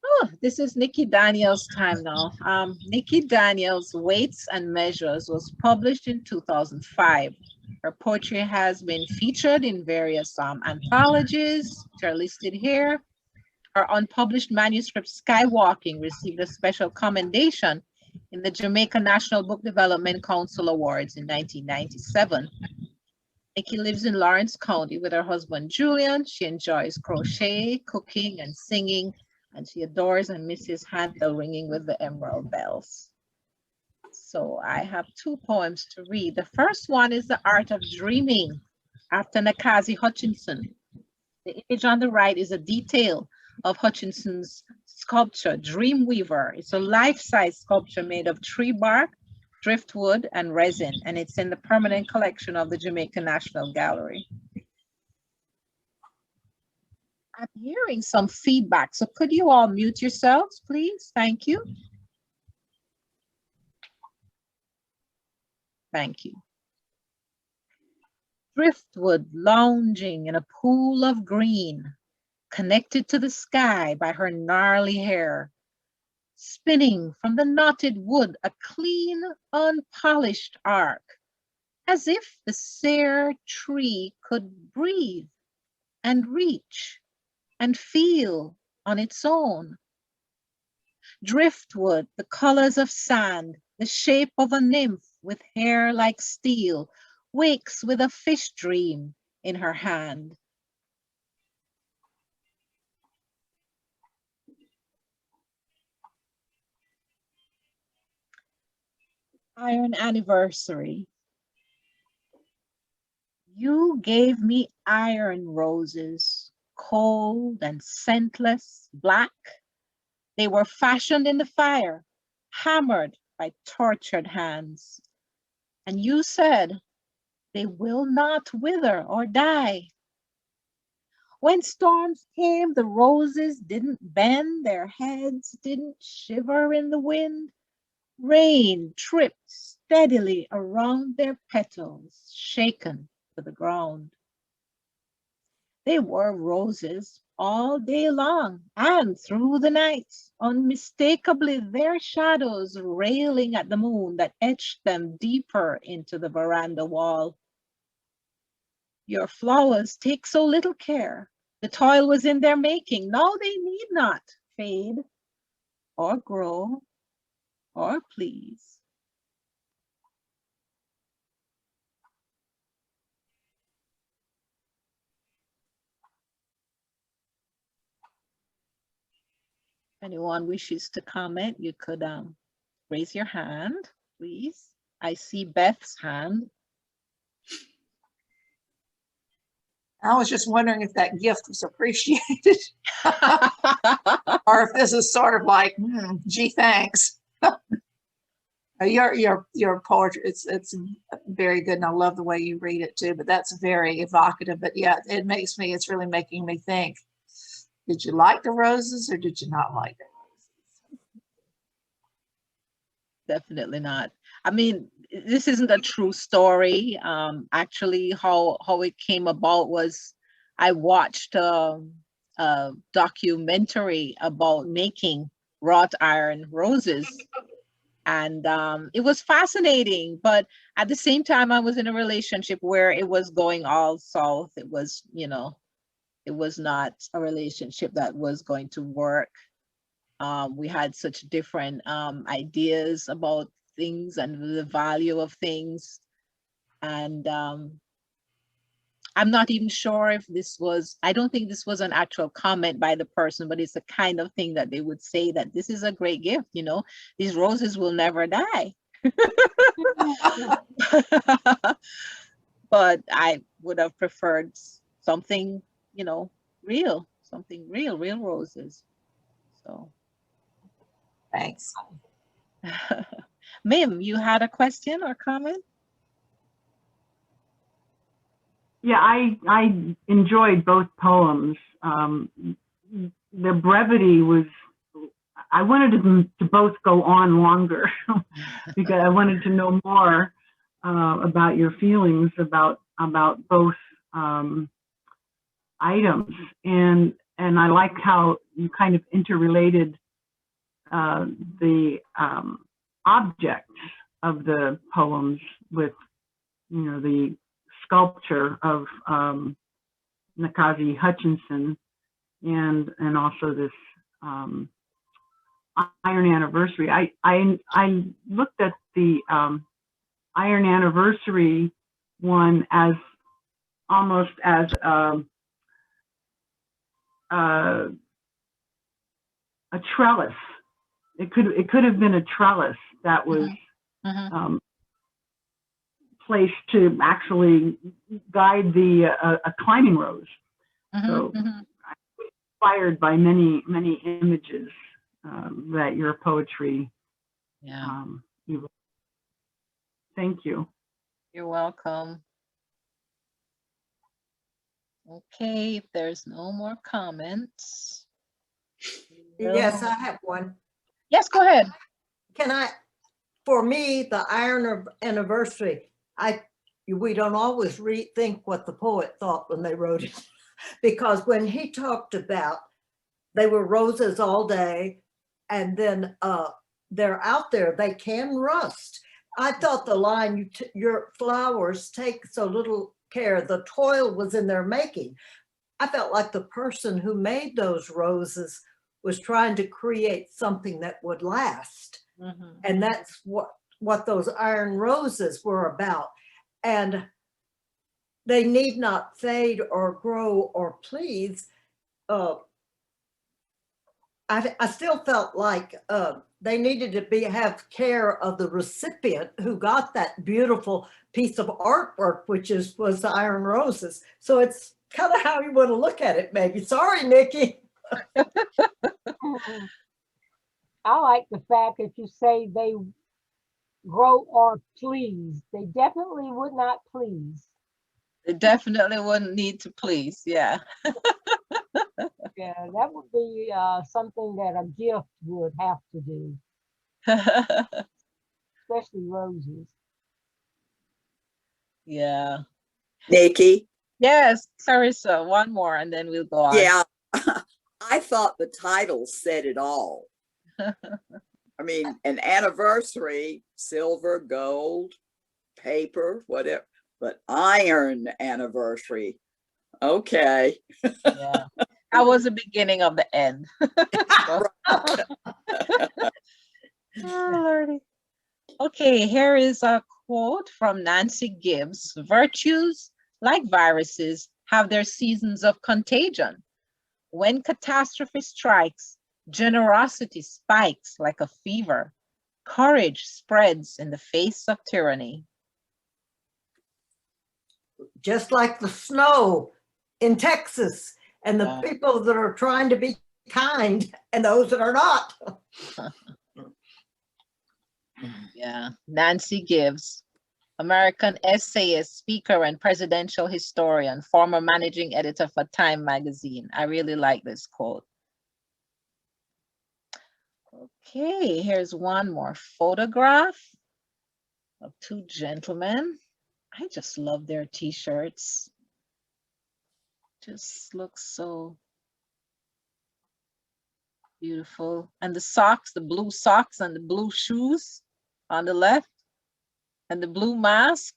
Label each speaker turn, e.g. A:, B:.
A: Oh, this is Nikki Daniels' time now. Nikki Daniels' Weights and Measures was published in 2005. Her poetry has been featured in various anthologies, which are listed here. Her unpublished manuscript, Skywalking, received a special commendation in the Jamaica National Book Development Council Awards in 1997. Nikki lives in Lawrence County with her husband, Julian. She enjoys crochet, cooking, and singing, and she adores and misses Handel ringing with the emerald bells. So I have two poems to read. The first one is The Art of Dreaming, after Nakazi Hutchinson. The image on the right is a detail of Hutchinson's sculpture, Dreamweaver. It's a life-size sculpture made of tree bark, driftwood, and resin, and it's in the permanent collection of the Jamaica National Gallery. I'm hearing some feedback, so could you all mute yourselves, please? Thank you. Thank you. Driftwood lounging in a pool of green, connected to the sky by her gnarly hair, spinning from the knotted wood a clean, unpolished arc, as if the sere tree could breathe and reach and feel on its own. Driftwood, the colors of sand, the shape of a nymph with hair like steel, wakes with a fish dream in her hand. Iron Anniversary. You gave me iron roses, cold and scentless, black. They were fashioned in the fire, hammered by tortured hands. And you said, they will not wither or die. When storms came, the roses didn't bend, their heads didn't shiver in the wind. Rain tripped steadily around their petals, shaken to the ground. They were roses all day long and through the night, unmistakably their shadows railing at the moon that etched them deeper into the veranda wall. Your flowers take so little care. The toil was in their making. Now they need not fade or grow or please. If anyone wishes to comment, you could raise your hand, please. I see Beth's hand.
B: I was just wondering if that gift was appreciated or if this is sort of like, gee, thanks. Your poetry, it's very good, and I love the way you read it too, but that's very evocative. But yeah, it's really making me think, did you like the roses or did you not like the roses?
A: Definitely not. I mean, this isn't a true story. Actually, how it came about was I watched a documentary about making wrought iron roses. And it was fascinating, but at the same time, I was in a relationship where it was going all south. It was, it was not a relationship that was going to work. We had such different ideas about things and the value of things. And I'm not even sure if I don't think this was an actual comment by the person, but it's the kind of thing that they would say that this is a great gift, these roses will never die. But I would have preferred something, real, real roses. So.
B: Thanks.
A: Mim, you had a question or comment?
C: Yeah, I enjoyed both poems. The brevity was, I wanted them to both go on longer because I wanted to know more about your feelings about both items. And and I like how you kind of interrelated the objects of the poems with, you know, the sculpture of Niki Hutchinson, and also this Iron Anniversary. I looked at the Iron Anniversary one as almost as a trellis. It could have been a trellis that was placed to actually guide the a climbing rose. So inspired by many images that your poetry. Thank you.
A: You're welcome. Okay, if there's no more comments.
D: Yes, I have one.
A: Yes, go ahead.
D: Can I, for me, the Iron Anniversary, we don't always think what the poet thought when they wrote it. Because when he talked about they were roses all day, and then they're out there, they can rust. I thought the line, your flowers take so little care, the toil was in their making. I felt like the person who made those roses was trying to create something that would last. And that's what those iron roses were about. And they need not fade or grow or please. I still felt like they needed to have care of the recipient who got that beautiful piece of artwork, which was the iron roses. So it's kind of how you want to look at it, maybe. Sorry, Nikki.
E: I like the fact that you say they grow or please. They definitely would not please.
A: They definitely wouldn't need to please, yeah.
E: Yeah, that would be something that a gift would have to do, especially roses.
A: Yeah.
F: Nikki?
A: Yes, Sarissa, one more and then we'll go on.
F: Yeah, I thought the title said it all. I mean, an anniversary, silver, gold, paper, whatever, but iron anniversary. Okay.
A: Yeah. That was the beginning of the end. Oh, Lordy. Okay, here is a quote from Nancy Gibbs. Virtues, like viruses, have their seasons of contagion. When catastrophe strikes, generosity spikes like a fever. Courage spreads in the face of tyranny.
D: Just like the snow in Texas and the people that are trying to be kind and those that are not.
A: Yeah, Nancy Gibbs, American essayist, speaker, and presidential historian, former managing editor for Time magazine. I really like this quote. Okay, here's one more photograph of two gentlemen. I just love their t-shirts. Just looks so beautiful. And the socks, the blue socks and the blue shoes on the left, and the blue mask.